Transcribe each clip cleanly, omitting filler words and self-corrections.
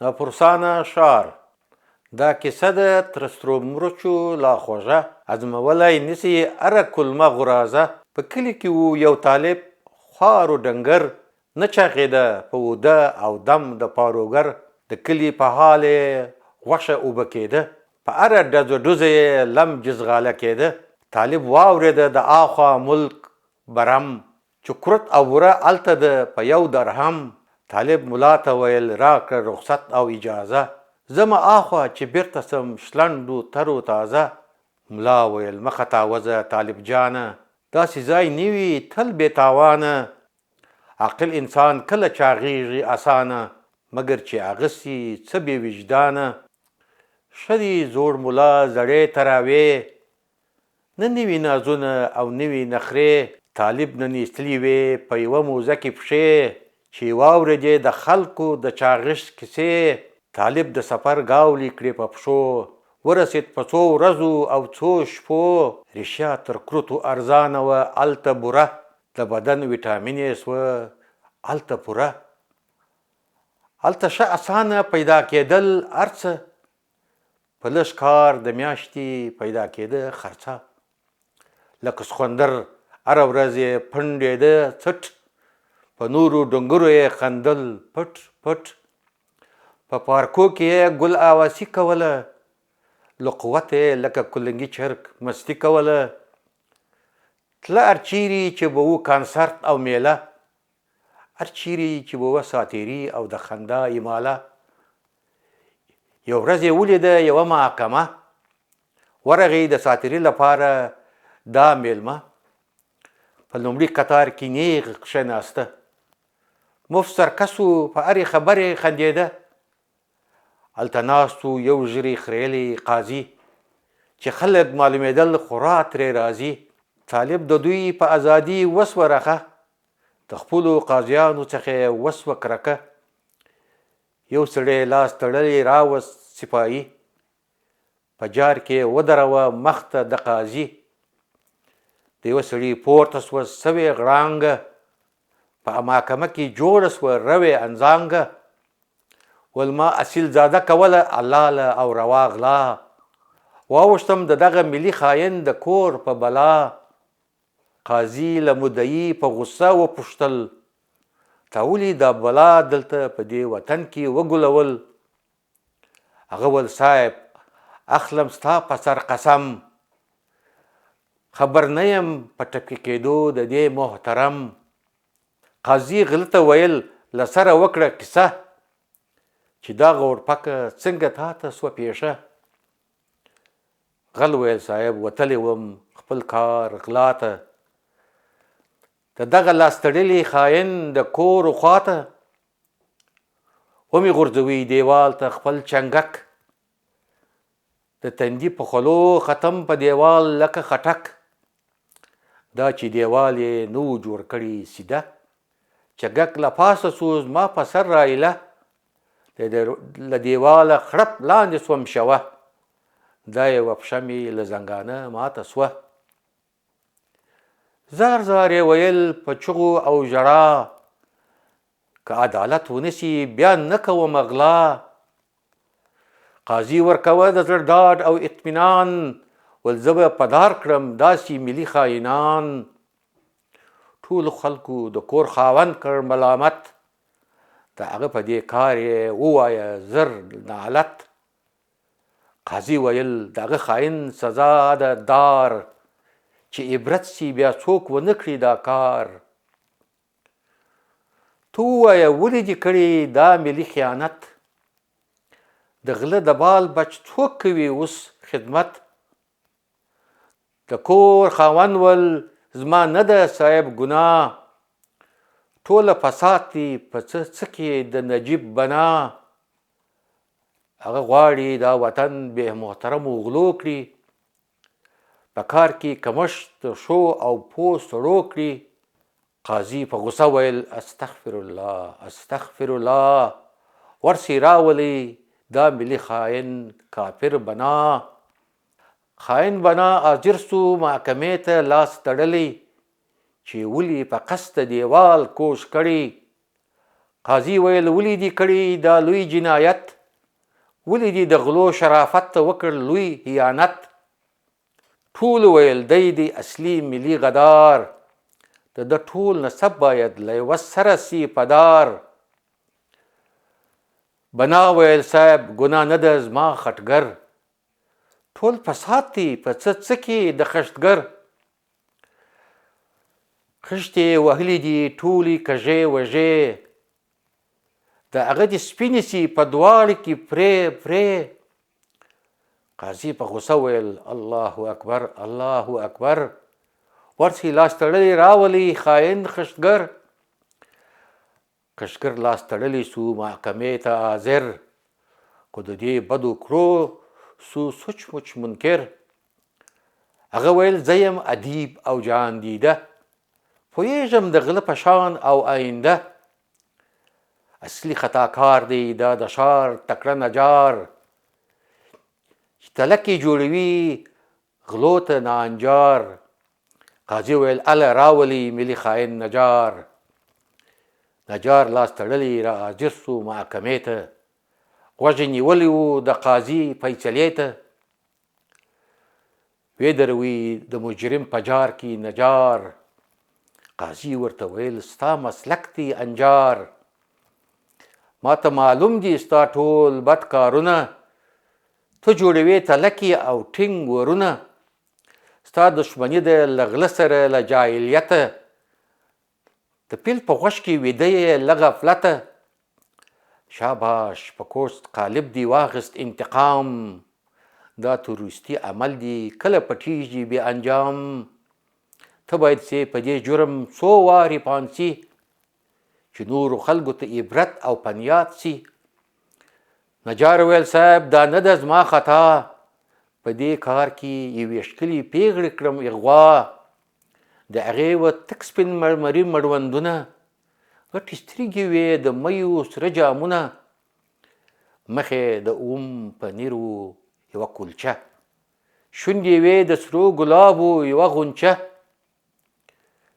ناپرسانه ښار. دا کیسه ده تر سترو مرچو لا خوږه، ازمولی نسي هره کلمه غرازه. په کلي کې و یو طالب خوار و ډنګر، نه چاغېده په اوده او دم د پاروګر. د کلي په حال یې غوښه اوبه کېده، په هره ډزو ډوزه یې لم جزغاله کېده. طالب واورېده د آخوا ملک برم، چې کرت او وره هلته ده په یو درهم. طالب ملا ته ویل راکړه رخصت او اجازه، زه آخوا چې بیرته سم شلنډ و تر و تازه. ملا ویل مه خطاوزه طالب جانه، داسې ځای نه وي تل بې تاوانه. عاقل انسان کله چاغېږي اسانه، مګر چې هغه سي څه بې وجدانه. ښه دي زوړ ملا زړې تراوې، نه نوي نازونه او نوي نخرې. طالب نن ایستلي وې په یوه موزه کې پښې، چې واورېدې د خلکو د چاغښت کیسې. طالب د سفر ګاولې کړې په پښو، ورسېد په څو ورځو او څو شپو. ریشیا تر کروتو ارزانه وه هلته بوره، د بدن ویټامین یې سوه هلته پوره. هلته ښه اسانه پیدا کېدل هر څه، په لږ کار د میاشتې پیدا کېده خرڅه. لکه سخوندر هره ورځ یې پنډېده څټ، په نورو ډنګرو یې خندل پټ پټ. په پارکو کې یې ګل آواسي کوله، له قوته یې لکه کلنګي چرګ مستي کوله. تله هر چیرې چې به و کانسرت او میله، هر چیرې چې به وه ساتیري او د خندا ایماله. یو ورځ یې ولیده یوه محکمه، ورغی د ساتیري لپاره دا میلمه. په لومړي قطار کې نیغ کښېناسته، مفت سرکس و په هرې خبرې خندېده. هلته ناست و یو ږیرې خریلی قاضي، چې خلک معلومېدل خورا ترې راضي. طالب د دوی په ازادي وسوه رخه، د خپلو قاضیانو څخه یې وسوه کرکه. یو سړی لاس تړلی راوست سپایي، په جار کې ودروه مخ ته د قاضي. د یوه سړي پورته سوه سوې غړانګه، په محکمه کې جوړه سوه روې انځانګه. ول ما اصیل زاده کوله حلاله او روا غلا، واوښتم د دغه ملي خاین د کور په بلا. قاضي له مدعي په غصه وپوښتل، تا ولې دا بلا دلته په دې وطن کې وګلول؟ هغه ول صاحب اخلم ستا په سر قسم، خبر نه یم په ټپي کېدو د دې محترم. قاضي غله ته ویل له سره وکړه کیسه، چې دا غورپکه څنګه تا ته سوه پیښه. غل ویل صاحب وتلی وم خپل کار غلا ته، د دغه لاس تړلي خاین د کور خواته. ومې غورځوي دیوال ته خپل چنګک، د تندي په خولو ختم په دیوال لکه خټک. دا چې دیوال یې نه و جوړ کړي سیده، چنګک له پاسه سو زما په سر رایله. له دیواله خړپ لاندې سوم شوه، دا یوه پښه مې له زنګانه ماته سوه. زار زار یې ویل په چغو او ژړا، که عدالت ونسي بیا نه کوم غلا. قاضي ورکوه د زړه ډاډ او اطمینان، ول زه به په دار کړم داسې ملي خاینان. ټولو خلکو د کور خاوند کړ ملامت، د هغه په دې کار یې ووایه زر نالت. قاضي ویل د هغه خاین سزا ده دار، چې عبرت سي بیا څوک ونه کړي دا کار. تو ووایه ولې دې کړي دا ملي خیانت، د غله د بال بچ څوک کوي اوس خدمت. د کور خاوند ول زما نه ده صاحب ګناه، ټوله فساد دی په څه کې د نجیب بنا. هغه غواړي دا وطن بې محترمو غلو کړي، په کار کې کمښت شو او پوست سړو کړي. قاضي په غصه ویل استغفر الله استغفر الله، ورسې راولئ دا ملي خاین کافر بنا. خاین بنا حاضر سو محکمې ته لاس تړلی، چې ولې په قصد دیوال کوش کړي. قاضي ویل ولې دې کړي دا لوی جنایت، ولې دې د غلو شرافت ته وکړ لوی خیانت. ټول ویل دی اصلي ملي غدار، د ټول نسب باید له یوه سره سی پدار. بنا ویل صاحب ګناه نه ده زما خټګر، ټول فساد دی په څه کې د خشتګر. خشتې وهلي دي ټولې کږې وږې، د هغه دې سپینې سي په دواړو کې پرې پرې. قاضي په غوسه ویل الله اکبر الله اکبر، ورسې لاس تړلی راولي خاین خشتګر. خشتګر لاس تړلی سو محکمې ته حاضر، خو د دې بدو کړو سو سوچ مچ منکر. هغه ویل زه یم ادیب او جان دیده، پوهېږم د غله په شان او آینده. اصلي خطاکار دی دا د ښار تکړه نجار، چې تلکې جوړوي غلو ته نانجار. قاضي ویل اله راولي ملي خاین نجار. نجار لاس تړلی را حاضر سو محکمې ته، غوږ یې نیولی و د قاضي فیصلې ته. ودروي د مجرم په جار کې نجار، قاضي ورته ویل ستا مسلک دی انجار. ما ته معلوم دي ستا ټول بد کارونه، ته جوړوې تلکې او ټینګ ورونه. ستا دښمني ده له غله سره له جاهلیته، د پیل په غوږ کې ویده یې له غفلته. شاباش په کوست قالب دی واخیست انتقام، دا تروریستي عمل دی کله پټیږي بې انجام. ته باید سې په دې جرم څو وارې پانسي، چې نورو خلکو ته عبرت او پنیاد سي. نجار ویل صاحب دا نه ده زما خطا، په دې کار کې یوې ښکلې پیغلې کړم اغوا. د هغې و تک سپین مرمري مړوندونه، غټې سترګې وې د میو سره جامونه. مخې د اوم پنیر و یوه کلچه، شونډې وې د سرو ګلابو یوه غونچه.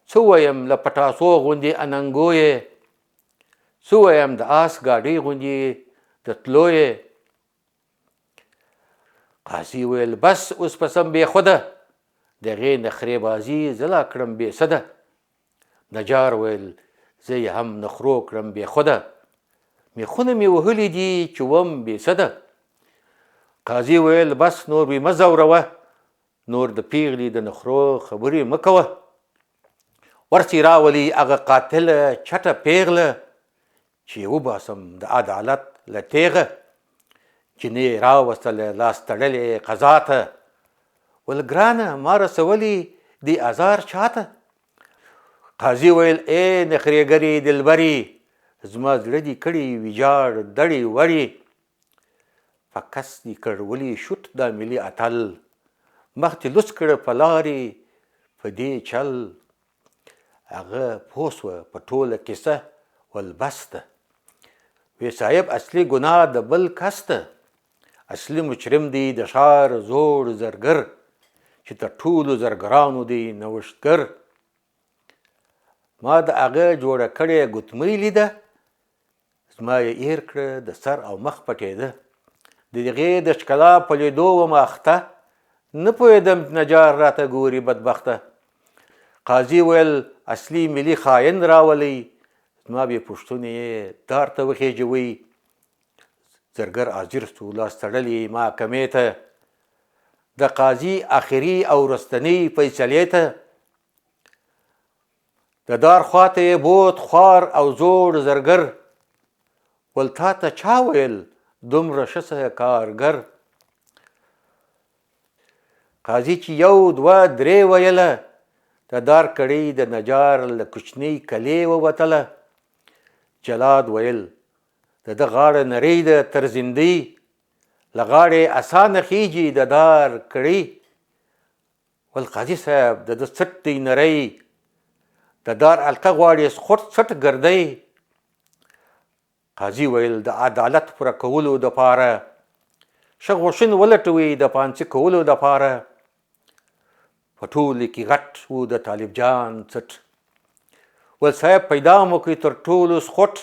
څه ویم له پټاسو غوندې اننګویې، څه ویم د آس ګاډۍ غوندې د تلو یې. قاضي ویل بس اوس په سم بې خوده، د هغې نخرې بازي زه لا کړم بې سده. نجار ویل زه یې هم نخرو کړم بې خوده، میخونه مې وهلي دي چې وم بې سده. قاضي ویل بس نور مې مه ځوروه، نور د پیغلې د نخرو خبرې مه کوه. ورسې راولي هغه قاتله چټه پیغله، چې وباسم د عدالت له تیغه. جنې راوستله لاس تړلې قضا ته، ول ګرانه ما رسولي دې ازار چاته. قاضي ویل ای نخرېګرې دلبرې، زما زړه دې کړي ویجاړ دړې وړې. فکس دې کړ ولې شوت دا ملي اتل، مخ دې لوڅ کړه په لارې په دې چل. هغه پوه سوه په ټوله کیسه ول بس ده، وی صاحب اصلي ګناه د بل کس ده. اصلي مجرم دی د ښار زوړ زرګر، چې تر ټولو زرګرانو دی نوښتګر. ما د هغه جوړه کړې ګوتمۍ لیده، زما یې ایر کړه د سر او مخ پټېده. د هغې د ښکلا په لیدو ومه اخته، نه پوهېدم نجار راته ګوري بدبخته. قاضي ویل اصلي ملي خاین راولئ، زما بې پوښتنې یې دار ته وخېجوئ. زرګر حاضر سو لاس تړلې محکمې ته، د قاضي آخري او وروستنۍ فیصلې ته. د دار خواته یې بوت خوار او زوړ زرګر، ول تا ته چا ویل دومره ښه کارګر. قاضي چې یو دوه درې ویله، د دار کړۍ د نجار له کوچنۍ کلې ووتله. جلاد ویل د ده غاړه نرۍ ده تر زندۍ، له غاړې اسانه خیږي د دار کړۍ. ول قاضي صاحب د ده څټ دی نری، د دار حلقه غواړي سخوټ څټ ګردۍ. قاضي ویل د عدالت پوره کولو دپاره، ښه غوښین ولټوئ د پانسي کولو دپاره. په ټولو کې غټ و د طالب جان څټ، ول صاحب پیدا مو کړئ تر ټولو سخوټ.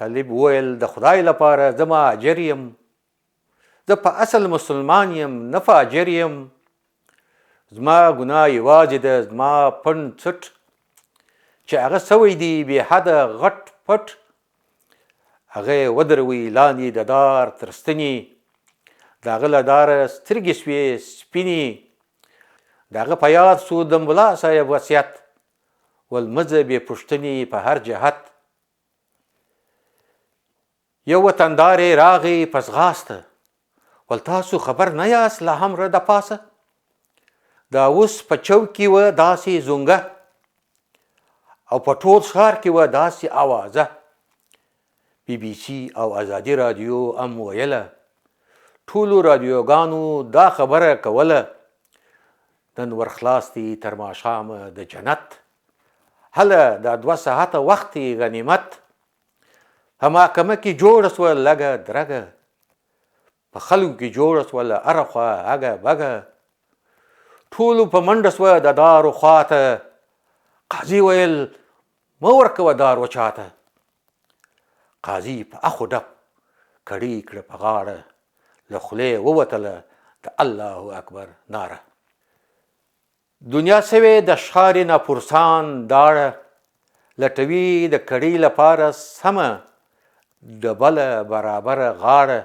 طالب وویل د خدای لپاره زه مهاجر یم، زه په اصل مسلمان یم نه فاجر یم، زما ګناه یوازې ده زما پنډ څټ چې هغه سوی دی بې حده غټ پټ، هغه یې ودروي لاندې د دار تر ستنې، د هغه له داره سترګې سوې سپینې، د هغه په یاد سو د ملا صاحب وصیت، ول مه ځه بې پوښتنې په هر جهت. یو وطندار یې راغی په ځغاسته، ول تاسو خبر نه یاست لا هم ره د پاسه، دا اوس په چوک کې وه داسې زونګه، او په ټول ښار کې وه داسې اوازه. بی بی سی او ازادي راډیو هم ویله، ټولو راډیوګانو دا خبره کوله، نن ورخلاص دی تر ماښامه د جنت، هله دا 2 ساعته وخت غنیمت. په محکمه کې جوړه سوه لږه درګه، په خلکو کې جوړه سوه هره خوا هګه بګه، ټولو په منډه سوه د دارو خواته، قاضي ویل مه ورکوه دار وچاته. قاضي په اخو ډپ کړي کړه په غاړه، له خولې ووتله د الله اکبر ناره. دنیا سوې د ښار ناپرسان داړه، لټوي د کړۍ لپاره سمه ډبله برابره غاړه،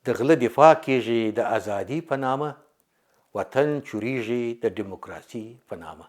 د غله دفاع کیږي د ازادي په نامه، وطن چوریږي د ډیموکراسي په نامه.